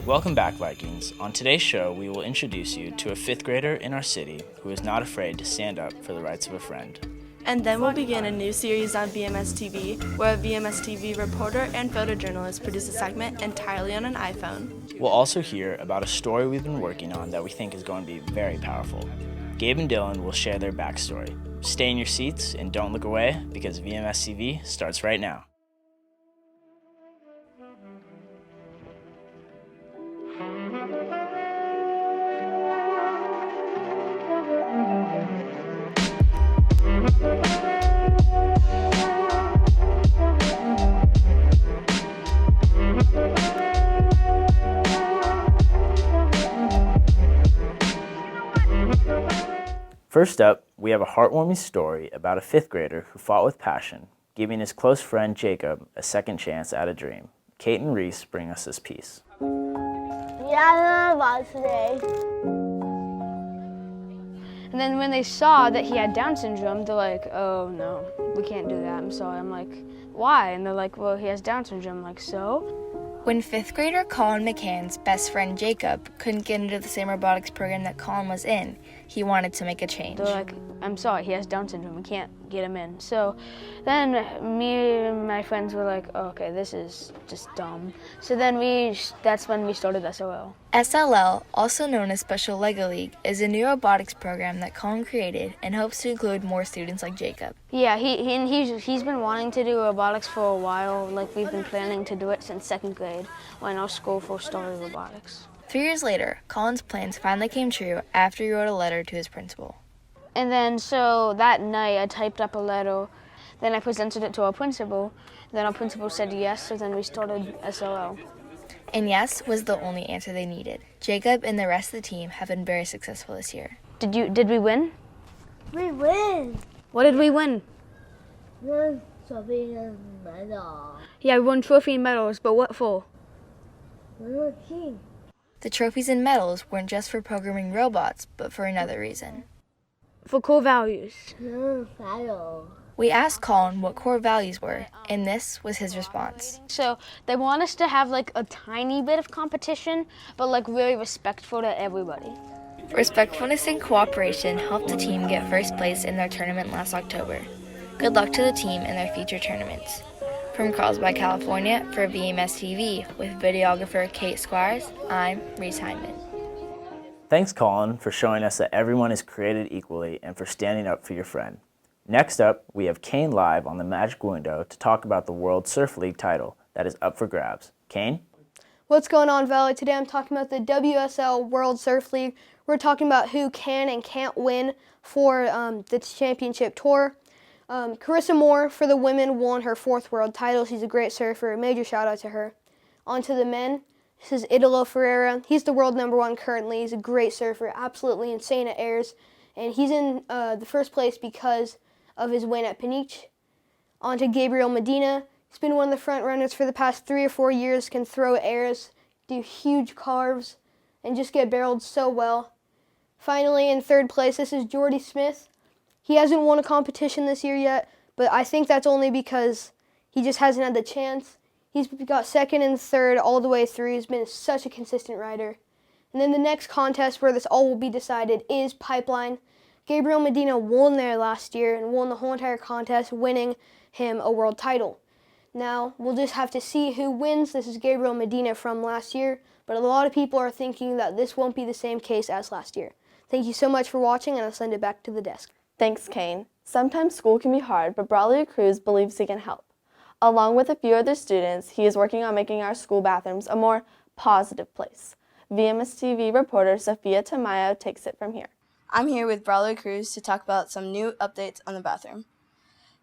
Welcome back, Vikings. On today's show, we will introduce you to a fifth grader in our city who is not afraid to stand up for the rights of a friend. And then we'll begin a new series on VMSTV, where a VMSTV reporter and photojournalist produce a segment entirely on an iPhone. We'll also hear about a story we've been working on that we think is going to be very powerful. Gabe and Dylan will share their backstory. Stay in your seats and don't look away because VMSTV starts right now. First up, we have a heartwarming story about a fifth grader who fought with passion, giving his close friend Jacob a second chance at a dream. Kate and Reese bring us this piece. Yeah, about today. And then when they saw that he had Down syndrome, they're like, oh no, we can't do that, I'm sorry. I'm like, why? And they're like, well, he has Down syndrome. I'm like, so? When fifth grader Colin McCann's best friend Jacob couldn't get into the same robotics program that Colin was in, he wanted to make a change. They're like, I'm sorry, he has Down syndrome, we can't get him in. So then me and my friends were like, oh, okay, this is just dumb. So then that's when we started SOL. SLL, also known as Special Lego League, is a new robotics program that Colin created and hopes to include more students like Jacob. Yeah, he's been wanting to do robotics for a while. Like, we've been planning to do it since second grade when our school first started robotics. 3 years later, Colin's plans finally came true after he wrote a letter to his principal. And then so that night I typed up a letter, then I presented it to our principal, then our principal said yes, so then we started SOL. And yes was the only answer they needed. Jacob and the rest of the team have been very successful this year. Did we win? We win. What did we win? One trophy and medal. Yeah, we won trophy and medals, but what for? We're a team. The trophies and medals weren't just for programming robots, but for another reason. For core values. No fail. We asked Colin what core values were, and this was his response. So they want us to have like a tiny bit of competition, but like really respectful to everybody. Respectfulness and cooperation helped the team get first place in their tournament last October. Good luck to the team in their future tournaments. From Carlsbad, California, for VMSTV with videographer Kate Squires, I'm Reese Hyndman. Thanks, Colin, for showing us that everyone is created equally and for standing up for your friend. Next up, we have Kane live on the Magic Window to talk about the World Surf League title that is up for grabs. Kane? What's going on, Valley? Today I'm talking about the WSL World Surf League. We're talking about who can and can't win for the championship tour. Carissa Moore for the women won her 4th world title. She's a great surfer. Major shout out to her. On to the men. This is Italo Ferreira. He's the world #1 currently. He's a great surfer, absolutely insane at airs. And he's in the first place because of his win at Peniche. On to Gabriel Medina. He's been one of the front runners for the past 3 or 4 years, can throw airs, do huge carves, and just get barreled so well. Finally, in 3rd place, this is Jordy Smith. He hasn't won a competition this year yet, but I think that's only because he just hasn't had the chance. He's got 2nd and 3rd all the way through. He's been such a consistent rider. And then the next contest where this all will be decided is Pipeline. Gabriel Medina won there last year and won the whole entire contest, winning him a world title. Now, we'll just have to see who wins. This is Gabriel Medina from last year, but a lot of people are thinking that this won't be the same case as last year. Thank you so much for watching, and I'll send it back to the desk. Thanks, Kane. Sometimes school can be hard, but Braulio Cruz believes he can help. Along with a few other students, he is working on making our school bathrooms a more positive place. VMSTV reporter Sophia Tamayo takes it from here. I'm here with Braulio Cruz to talk about some new updates on the bathroom.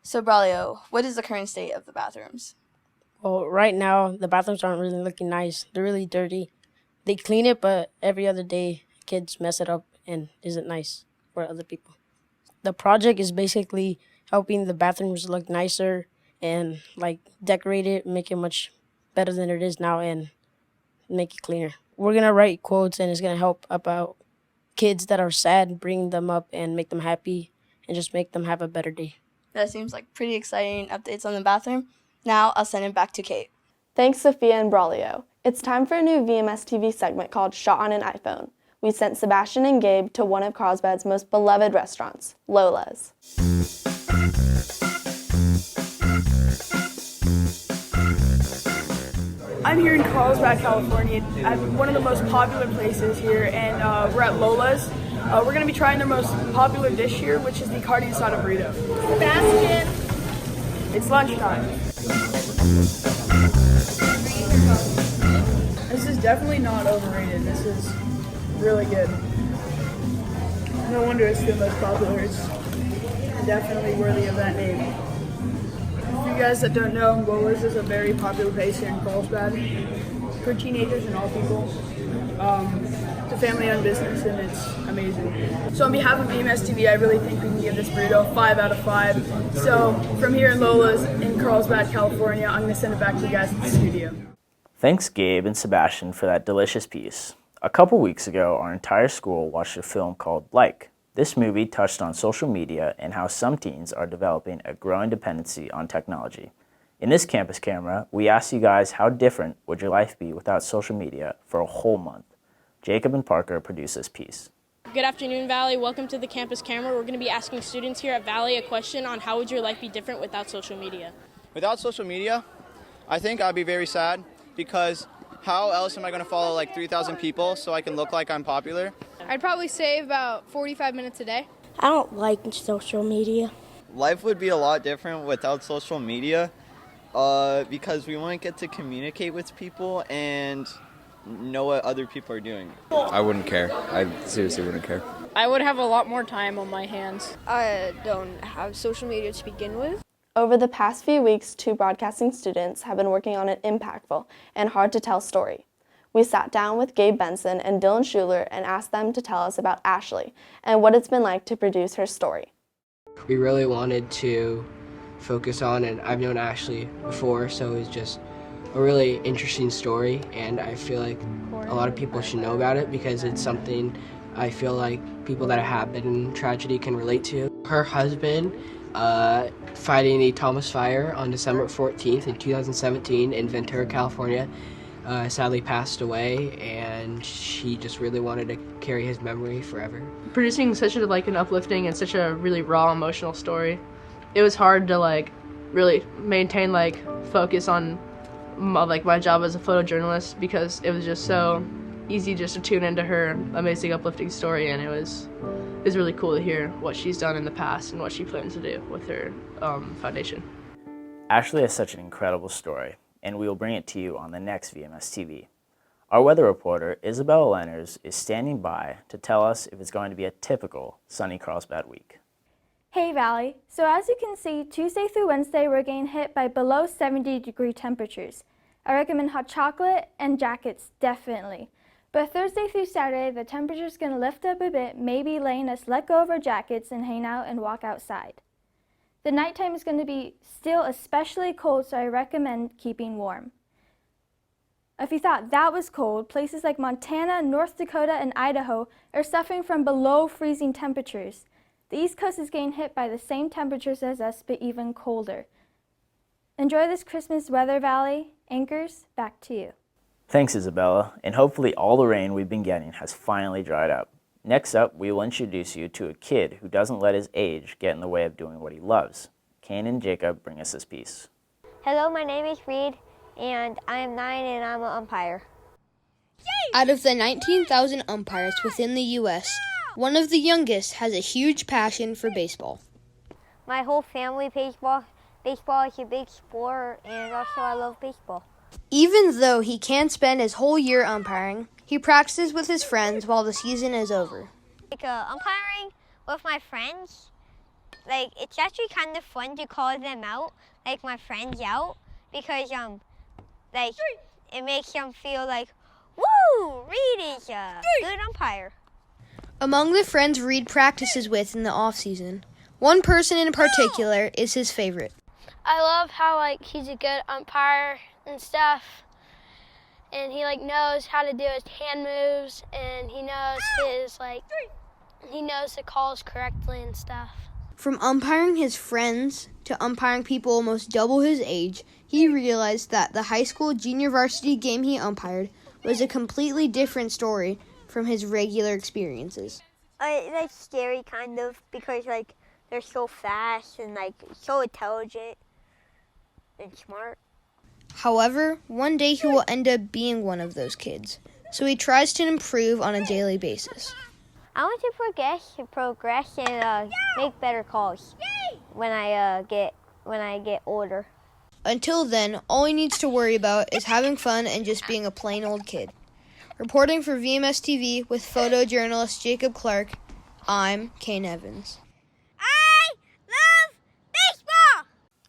So Braulio, what is the current state of the bathrooms? Well, right now, the bathrooms aren't really looking nice. They're really dirty. They clean it, but every other day, kids mess it up and isn't nice for other people. The project is basically helping the bathrooms look nicer and like decorate it, make it much better than it is now, and make it cleaner. We're gonna write quotes, and it's gonna help about kids that are sad, bring them up and make them happy, and just make them have a better day. That seems like pretty exciting updates on the bathroom. Now I'll send it back to Kate. Thanks, Sophia and Braulio. It's time for a new VMSTV segment called Shot on an iPhone. We sent Sebastian and Gabe to one of Carlsbad's most beloved restaurants, Lola's. I'm here in Carlsbad, California, at one of the most popular places here, and we're at Lola's. We're going to be trying their most popular dish here, which is the carne asada burrito. Sebastian! It's lunchtime. This is definitely not overrated. This is really good. No wonder it's the most popular. It's definitely worthy of that name. For you guys that don't know, Lola's is a very popular place here in Carlsbad for teenagers and all people. It's a family-owned business and it's amazing. So on behalf of VMSTV, I really think we can give this burrito 5 out of 5. So from here in Lola's in Carlsbad, California, I'm going to send it back to you guys at the studio. Thanks, Gabe and Sebastian, for that delicious piece. A couple weeks ago, our entire school watched a film called Like. This movie touched on social media and how some teens are developing a growing dependency on technology. In this campus camera, we asked you guys how different would your life be without social media for a whole month. Jacob and Parker produced this piece. Good afternoon, Valley. Welcome to the campus camera. We're going to be asking students here at Valley a question on how would your life be different without social media. Without social media, I think I'd be very sad because how else am I going to follow like 3,000 people so I can look like I'm popular? I'd probably save about 45 minutes a day. I don't like social media. Life would be a lot different without social media because we wouldn't get to communicate with people and know what other people are doing. I wouldn't care. I seriously wouldn't care. I would have a lot more time on my hands. I don't have social media to begin with. Over the past few weeks, 2 broadcasting students have been working on an impactful and hard-to-tell story. We sat down with Gabe Benson and Dylan Schuler and asked them to tell us about Ashley and what it's been like to produce her story. We really wanted to focus on, and I've known Ashley before, so it was just a really interesting story, and I feel like a lot of people should know about it because it's something I feel like people that have been in tragedy can relate to. Her husband, fighting a Thomas fire on December 14th in 2017 in Ventura, California, sadly passed away, and she just really wanted to carry his memory forever. Producing such an uplifting and such a really raw emotional story, it was hard to really maintain focus on my job as a photojournalist because it was just so easy just to tune into her amazing uplifting story, and it was really cool to hear what she's done in the past and what she plans to do with her foundation. Ashley has such an incredible story, and we will bring it to you on the next VMS TV. Our weather reporter, Isabella Lenners, is standing by to tell us if it's going to be a typical sunny Carlsbad week. Hey Valley, so as you can see, Tuesday through Wednesday we're getting hit by below 70-degree temperatures. I recommend hot chocolate and jackets, definitely. But Thursday through Saturday, the temperature's going to lift up a bit, maybe letting us let go of our jackets and hang out and walk outside. The nighttime is going to be still especially cold, so I recommend keeping warm. If you thought that was cold, places like Montana, North Dakota, and Idaho are suffering from below freezing temperatures. The East Coast is getting hit by the same temperatures as us, but even colder. Enjoy this Christmas weather, Valley. Anchors, back to you. Thanks, Isabella, and hopefully all the rain we've been getting has finally dried up. Next up, we will introduce you to a kid who doesn't let his age get in the way of doing what he loves. Kane and Jacob bring us this piece. Hello, my name is Reed, and I am 9 and I'm an umpire. Out of the 19,000 umpires within the U.S., one of the youngest has a huge passion for baseball. My whole family plays baseball. Baseball is a big sport, and also I love baseball. Even though he can't spend his whole year umpiring, he practices with his friends while the season is over. Umpiring with my friends, it's actually kind of fun to call them out, my friends out, because it makes them feel like, woo, Reed is a good umpire. Among the friends Reed practices with in the off-season, one person in particular is his favorite. I love how he's a good umpire and stuff, and he knows how to do his hand moves, and he knows he knows the calls correctly and stuff. From umpiring his friends to umpiring people almost double his age, he realized that the high school junior varsity game he umpired was a completely different story from his regular experiences. It's scary kind of because they're so fast and so intelligent and smart. However, one day he will end up being one of those kids, so he tries to improve on a daily basis. I want to progress and make better calls when I get older. Until then, all he needs to worry about is having fun and just being a plain old kid. Reporting for VMSTV with photojournalist Jacob Clark, I'm Kane Evans. I love baseball!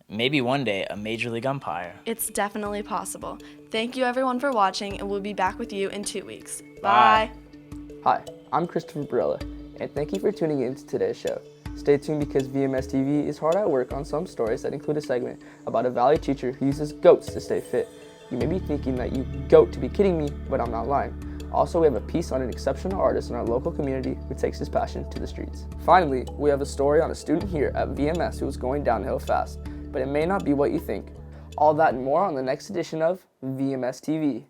Maybe one day a Major League umpire. It's definitely possible. Thank you everyone for watching, and we'll be back with you in 2 weeks. Bye. Hi, I'm Christopher Barella, and thank you for tuning in to today's show. Stay tuned because VMSTV is hard at work on some stories that include a segment about a Valley teacher who uses goats to stay fit. You may be thinking that you goat to be kidding me, but I'm not lying. Also, we have a piece on an exceptional artist in our local community who takes his passion to the streets. Finally, we have a story on a student here at VMS who is going downhill fast, but it may not be what you think. All that and more on the next edition of VMS TV.